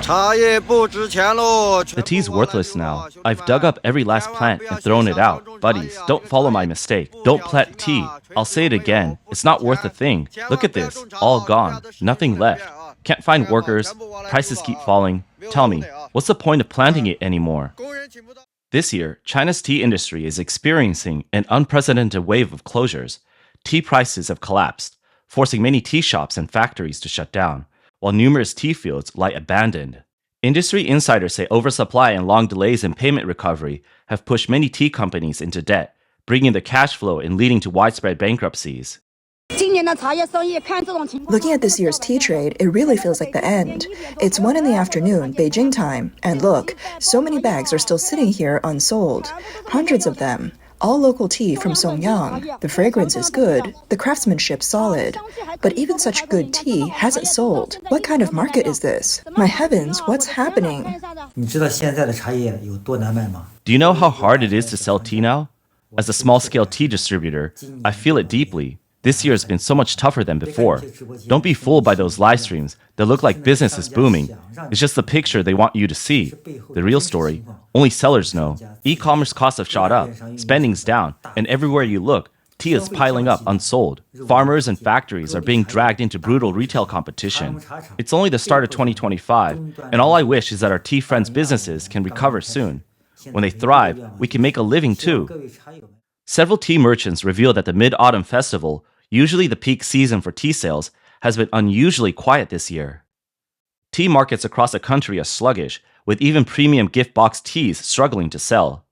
The tea's worthless now. I've dug up every last plant and thrown it out. Buddies, don't follow my mistake. Don't plant tea. I'll say it again. It's not worth a thing. Look at this. All gone. Nothing left. Can't find workers. Prices keep falling. Tell me, what's the point of planting it anymore? This year, China's tea industry is experiencing an unprecedented wave of closures. Tea prices have collapsed, forcing many tea shops and factories to shut down, while numerous tea fields lie abandoned. Industry insiders say oversupply and long delays in payment recovery have pushed many tea companies into debt, bringing the cash flow and leading to widespread bankruptcies. Looking at this year's tea trade, it really feels like the end. It's 1 p.m, Beijing time, and look, so many bags are still sitting here unsold. Hundreds of them. All local tea from Songyang. The fragrance is good, the craftsmanship solid. But even such good tea hasn't sold. What kind of market is this? My heavens, what's happening? Do you know how hard it is to sell tea now? As a small-scale tea distributor, I feel it deeply. This year has been so much tougher than before. Don't be fooled by those live streams that look like business is booming. It's just the picture they want you to see. The real story, only sellers know. E-commerce costs have shot up, spending's down, and everywhere you look, tea is piling up unsold. Farmers and factories are being dragged into brutal retail competition. It's only the start of 2025, and all I wish is that our tea friends' businesses can recover soon. When they thrive, we can make a living too. Several tea merchants reveal that the Mid-Autumn Festival, usually the peak season for tea sales, has been unusually quiet this year. Tea markets across the country are sluggish, with even premium gift box teas struggling to sell.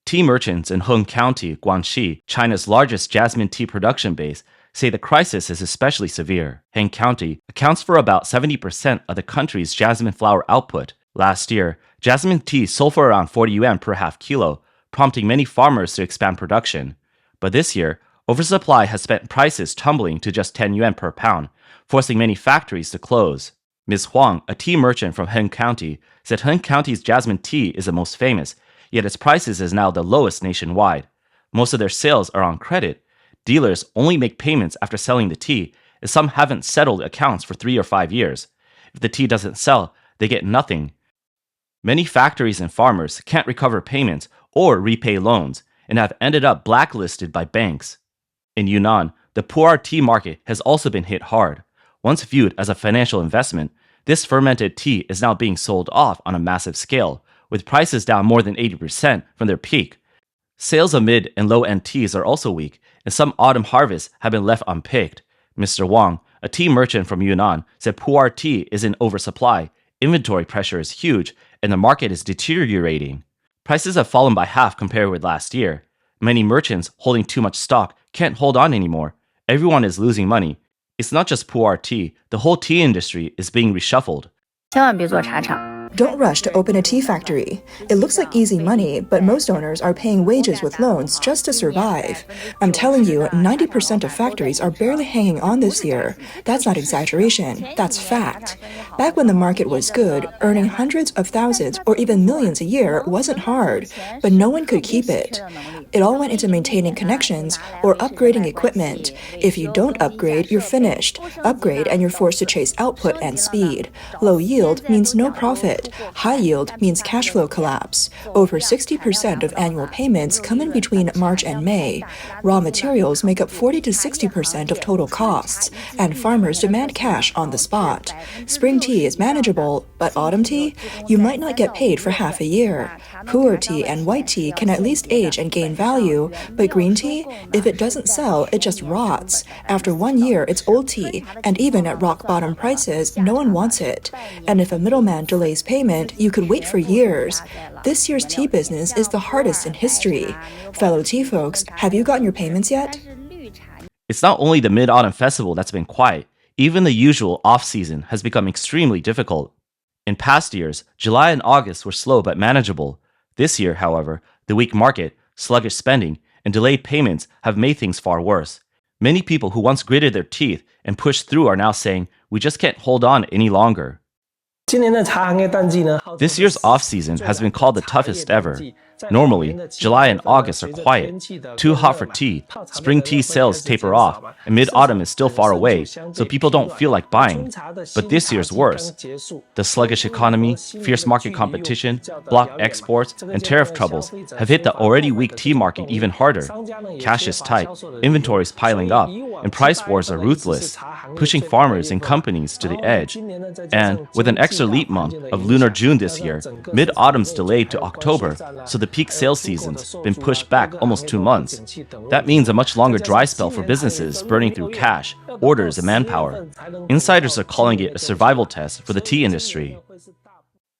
Tea merchants in Heng County, Guangxi, China's largest jasmine tea production base, say the crisis is especially severe. Heng County accounts for about 70% of the country's jasmine flower output. Last year, jasmine tea sold for around 40 yuan per half kilo, prompting many farmers to expand production. But this year, oversupply has sent prices tumbling to just 10 yuan per pound, forcing many factories to close. Ms. Huang, a tea merchant from Heng County, said Heng County's jasmine tea is the most famous, yet its prices is now the lowest nationwide. Most of their sales are on credit. Dealers only make payments after selling the tea, as some haven't settled accounts for 3 or 5 years. If the tea doesn't sell, they get nothing. Many factories and farmers can't recover payments or repay loans and have ended up blacklisted by banks. In Yunnan, the pu'er tea market has also been hit hard. Once viewed as a financial investment, this fermented tea is now being sold off on a massive scale, with prices down more than 80% from their peak. Sales of mid and low-end teas are also weak, and some autumn harvests have been left unpicked. Mr. Wang, a tea merchant from Yunnan, said pu'er tea is in oversupply, inventory pressure is huge, and the market is deteriorating. Prices have fallen by half compared with last year. Many merchants holding too much stock can't hold on anymore. Everyone is losing money. It's not just pu'er tea, the whole tea industry is being reshuffled. 千万别做茶厂。 Don't rush to open a tea factory. It looks like easy money, but most owners are paying wages with loans just to survive. I'm telling you, 90% of factories are barely hanging on this year. That's not exaggeration, that's fact. Back when the market was good, earning hundreds of thousands or even millions a year wasn't hard, but no one could keep it. It all went into maintaining connections or upgrading equipment. If you don't upgrade, you're finished. Upgrade and you're forced to chase output and speed. Low yield means no profit. High yield means cash flow collapse. Over 60% of annual payments come in between March and May. Raw materials make up 40 to 60% of total costs, and farmers demand cash on the spot. Spring tea is manageable, but autumn tea? You might not get paid for half a year. Pu'er tea and white tea can at least age and gain value, but green tea? If it doesn't sell, it just rots. After 1 year, it's old tea, and even at rock-bottom prices, no one wants it. And if a middleman delays payment, you could wait for years. This year's tea business is the hardest in history. Fellow tea folks, have you gotten your payments yet? It's not only the Mid-Autumn Festival that's been quiet, even the usual off-season has become extremely difficult. In past years, July and August were slow but manageable. This year, however, the weak market, sluggish spending, and delayed payments have made things far worse. Many people who once gritted their teeth and pushed through are now saying, we just can't hold on any longer. This year's off-season has been called the toughest ever. Normally, July and August are quiet, too hot for tea, spring tea sales taper off, and mid-autumn is still far away, so people don't feel like buying. But this year's worse. The sluggish economy, fierce market competition, blocked exports, and tariff troubles have hit the already weak tea market even harder. Cash is tight, inventories piling up, and price wars are ruthless, pushing farmers and companies to the edge. And with an extra leap month of lunar June this year, mid-autumn's delayed to October, so the peak sales season's been pushed back almost 2 months. That means a much longer dry spell for businesses burning through cash, orders, and manpower. Insiders are calling it a survival test for the tea industry.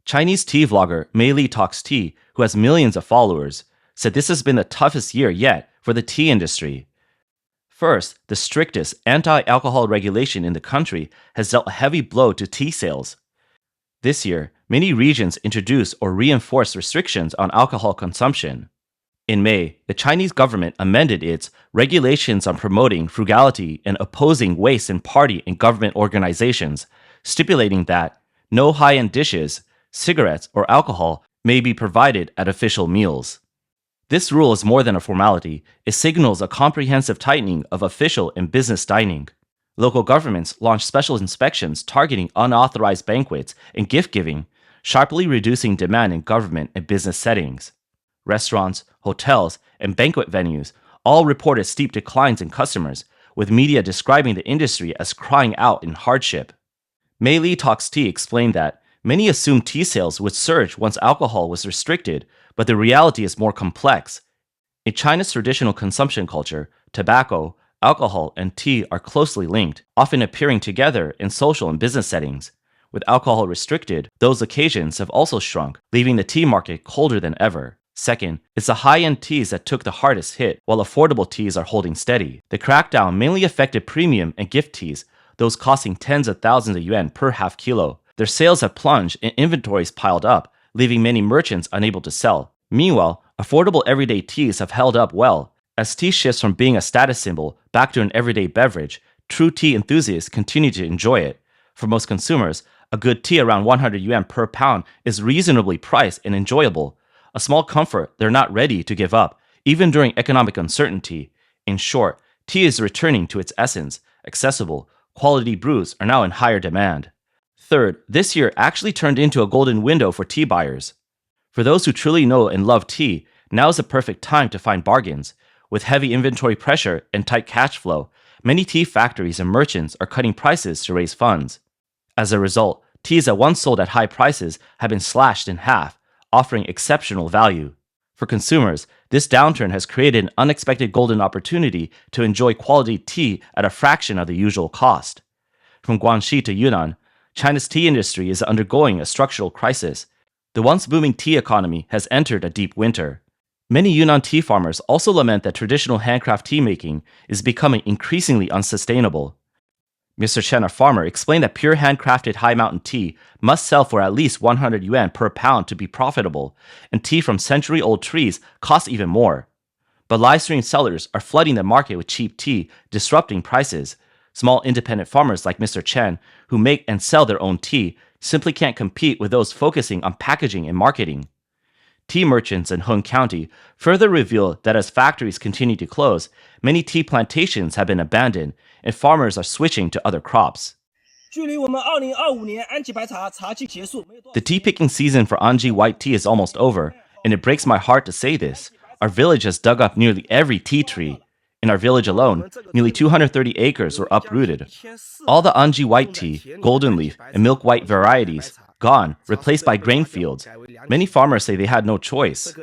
Chinese tea vlogger Mei Li Talks Tea, who has millions of followers, said this has been the toughest year yet for the tea industry. First, the strictest anti-alcohol regulation in the country has dealt a heavy blow to tea sales. This year, many regions introduced or reinforced restrictions on alcohol consumption. In May, the Chinese government amended its regulations on promoting frugality and opposing waste in party and government organizations, stipulating that no high-end dishes, cigarettes, or alcohol may be provided at official meals. This rule is more than a formality. It signals a comprehensive tightening of official and business dining. Local governments launched special inspections targeting unauthorized banquets and gift-giving, sharply reducing demand in government and business settings. Restaurants, hotels, and banquet venues all reported steep declines in customers, with media describing the industry as crying out in hardship. Mei Li Talks Tea explained that many assumed tea sales would surge once alcohol was restricted, but the reality is more complex. In China's traditional consumption culture, tobacco, alcohol, and tea are closely linked, often appearing together in social and business settings. With alcohol restricted, those occasions have also shrunk, leaving the tea market colder than ever. Second, it's the high-end teas that took the hardest hit, while affordable teas are holding steady. The crackdown mainly affected premium and gift teas, those costing tens of thousands of yuan per half kilo. Their sales have plunged and inventories piled up, leaving many merchants unable to sell. Meanwhile, affordable everyday teas have held up well. As tea shifts from being a status symbol back to an everyday beverage, true tea enthusiasts continue to enjoy it. For most consumers, a good tea around 100 yuan per pound is reasonably priced and enjoyable, a small comfort they're not ready to give up, even during economic uncertainty. In short, tea is returning to its essence. Accessible, quality brews are now in higher demand. Third, this year actually turned into a golden window for tea buyers. For those who truly know and love tea, now is the perfect time to find bargains. With heavy inventory pressure and tight cash flow, many tea factories and merchants are cutting prices to raise funds. As a result, teas that once sold at high prices have been slashed in half, offering exceptional value. For consumers, this downturn has created an unexpected golden opportunity to enjoy quality tea at a fraction of the usual cost. From Guangxi to Yunnan, China's tea industry is undergoing a structural crisis. The once booming tea economy has entered a deep winter. Many Yunnan tea farmers also lament that traditional handcraft tea making is becoming increasingly unsustainable. Mr. Chen, a farmer, explained that pure handcrafted high mountain tea must sell for at least 100 yuan per pound to be profitable, and tea from century-old trees costs even more. But live stream sellers are flooding the market with cheap tea, disrupting prices. Small independent farmers like Mr. Chen, who make and sell their own tea, simply can't compete with those focusing on packaging and marketing. Tea merchants in Heng County further reveal that as factories continue to close, many tea plantations have been abandoned, and farmers are switching to other crops. The tea picking season for Anji white tea is almost over, and it breaks my heart to say this. Our village has dug up nearly every tea tree. In our village alone, nearly 230 acres were uprooted. All the Anji white tea, golden leaf, and milk white varieties gone, replaced by grain fields. Many farmers say they had no choice.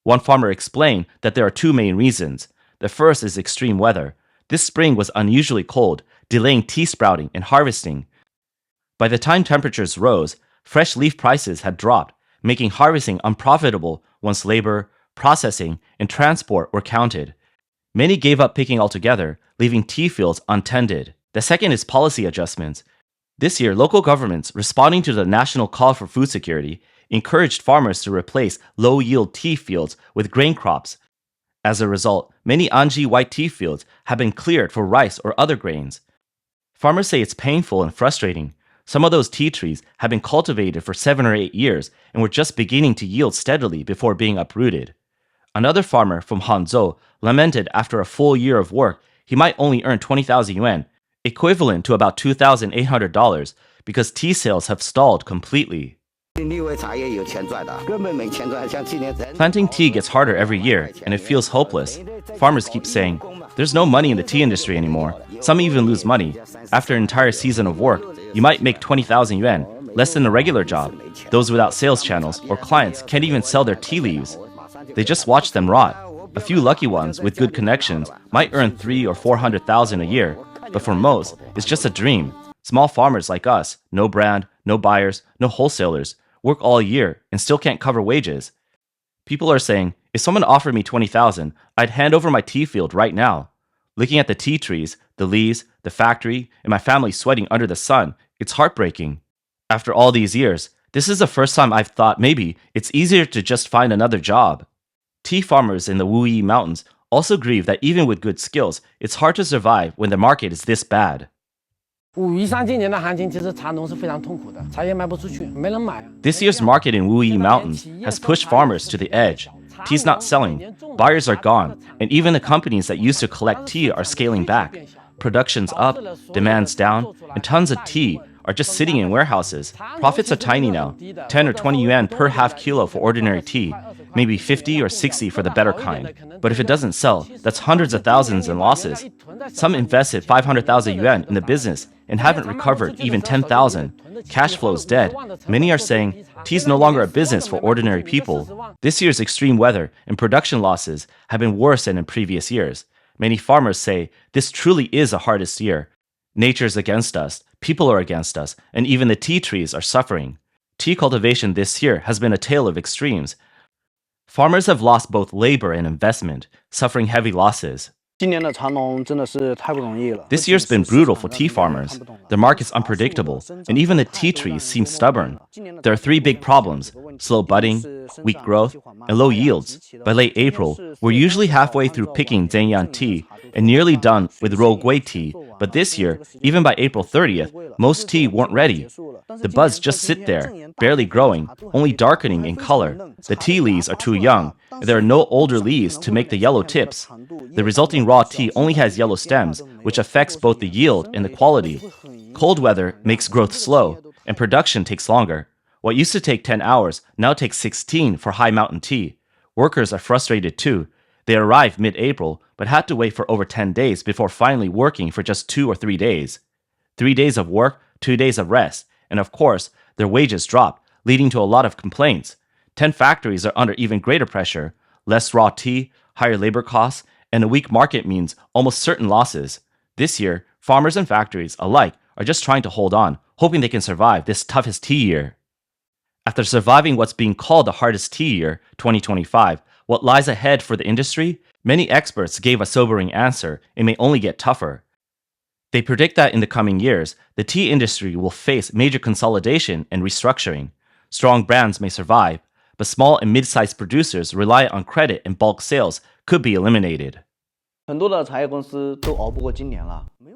One farmer explained that there are two main reasons. The first is extreme weather. This spring was unusually cold, delaying tea sprouting and harvesting. By the time temperatures rose, fresh leaf prices had dropped, making harvesting unprofitable once labor, processing, and transport were counted. Many gave up picking altogether, leaving tea fields untended. The second is policy adjustments. This year, local governments, responding to the national call for food security, encouraged farmers to replace low-yield tea fields with grain crops. As a result, many Anji white tea fields have been cleared for rice or other grains. Farmers say it's painful and frustrating. Some of those tea trees have been cultivated for 7 or 8 years and were just beginning to yield steadily before being uprooted. Another farmer from Hangzhou lamented after a full year of work, he might only earn 20,000 yuan, equivalent to about $2,800, because tea sales have stalled completely. Planting tea gets harder every year, and it feels hopeless. Farmers keep saying, there's no money in the tea industry anymore. Some even lose money. After an entire season of work, you might make 20,000 yuan, less than a regular job. Those without sales channels or clients can't even sell their tea leaves. They just watch them rot. A few lucky ones with good connections might earn 300,000 or 400,000 a year, but for most, it's just a dream. Small farmers like us, no brand, no buyers, no wholesalers, work all year and still can't cover wages. People are saying, if someone offered me 20,000, I'd hand over my tea field right now. Looking at the tea trees, the leaves, the factory, and my family sweating under the sun, it's heartbreaking. After all these years, this is the first time I've thought maybe it's easier to just find another job. Tea farmers in the Wuyi Mountains also grieve that even with good skills, it's hard to survive when the market is this bad. This year's market in Wuyi Mountains has pushed farmers to the edge. Tea's not selling, buyers are gone, and even the companies that used to collect tea are scaling back. Production's up, demand's down, and tons of tea are just sitting in warehouses. Profits are tiny now, 10 or 20 yuan per half kilo for ordinary tea, maybe 50 or 60 for the better kind. But if it doesn't sell, that's hundreds of thousands in losses. Some invested 500,000 yuan in the business and haven't recovered even 10,000. Cash flow's dead. Many are saying tea's no longer a business for ordinary people. This year's extreme weather and production losses have been worse than in previous years. Many farmers say this truly is the hardest year. Nature's against us, people are against us, and even the tea trees are suffering. Tea cultivation this year has been a tale of extremes. Farmers have lost both labor and investment, suffering heavy losses. This year's been brutal for tea farmers. The market's unpredictable, and even the tea trees seem stubborn. There are 3 big problems: slow budding, weak growth, and low yields. By late April, we're usually halfway through picking Zhenyan tea and nearly done with Rougui tea, but this year, even by April 30th, most tea weren't ready. The buds just sit there, barely growing, only darkening in color. The tea leaves are too young, and there are no older leaves to make the yellow tips. The resulting raw tea only has yellow stems, which affects both the yield and the quality. Cold weather makes growth slow, and production takes longer. What used to take 10 hours now takes 16 for high mountain tea. Workers are frustrated too. They arrived mid-April, but had to wait for over 10 days before finally working for just 2 or 3 days. 3 days of work, 2 days of rest, and of course, their wages dropped, leading to a lot of complaints. 10 factories are under even greater pressure. Less raw tea, higher labor costs, and a weak market means almost certain losses. This year, farmers and factories alike are just trying to hold on, hoping they can survive this toughest tea year. After surviving what's being called the hardest tea year, 2025, what lies ahead for the industry? Many experts gave a sobering answer: it may only get tougher. They predict that in the coming years, the tea industry will face major consolidation and restructuring. Strong brands may survive, but small and mid-sized producers reliant on credit and bulk sales could be eliminated.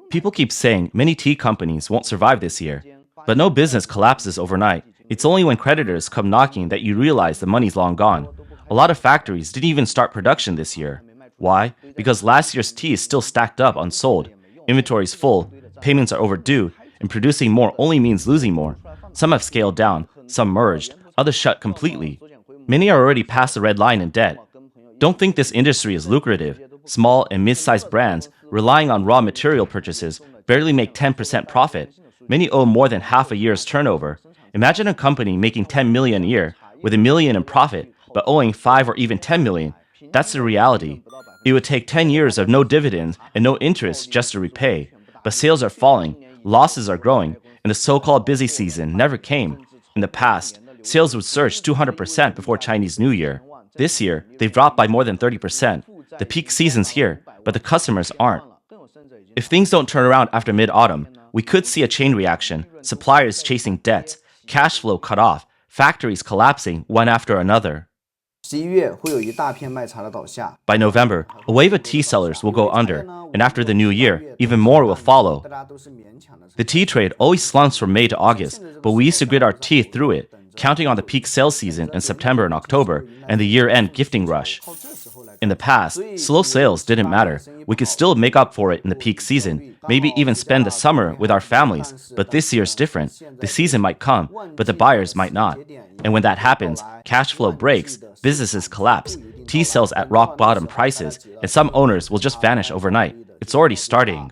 People keep saying many tea companies won't survive this year, but no business collapses overnight. It's only when creditors come knocking that you realize the money's long gone. A lot of factories didn't even start production this year. Why? Because last year's tea is still stacked up unsold. Inventory's full, payments are overdue, and producing more only means losing more. Some have scaled down, some merged, others shut completely. Many are already past the red line in debt. Don't think this industry is lucrative. Small and mid-sized brands relying on raw material purchases barely make 10% profit. Many owe more than half a year's turnover. Imagine a company making 10 million a year with $1 million in profit, but owing 5 or even 10 million. That's the reality. It would take 10 years of no dividends and no interest just to repay. But sales are falling, losses are growing, and the so-called busy season never came. In the past, sales would surge 200% before Chinese New Year. This year, they've dropped by more than 30%. The peak season's here, but the customers aren't. If things don't turn around after mid-autumn, we could see a chain reaction, suppliers chasing debts, cash flow cut off, factories collapsing one after another. By November, a wave of tea sellers will go under, and after the new year, even more will follow. The tea trade always slumps from May to August, but we used to grit our teeth through it, counting on the peak sales season in September and October and the year-end gifting rush. In the past, slow sales didn't matter. We could still make up for it in the peak season, maybe even spend the summer with our families, but this year's different. The season might come, but the buyers might not. And when that happens, cash flow breaks, businesses collapse, tea sells at rock bottom prices, and some owners will just vanish overnight. It's already starting.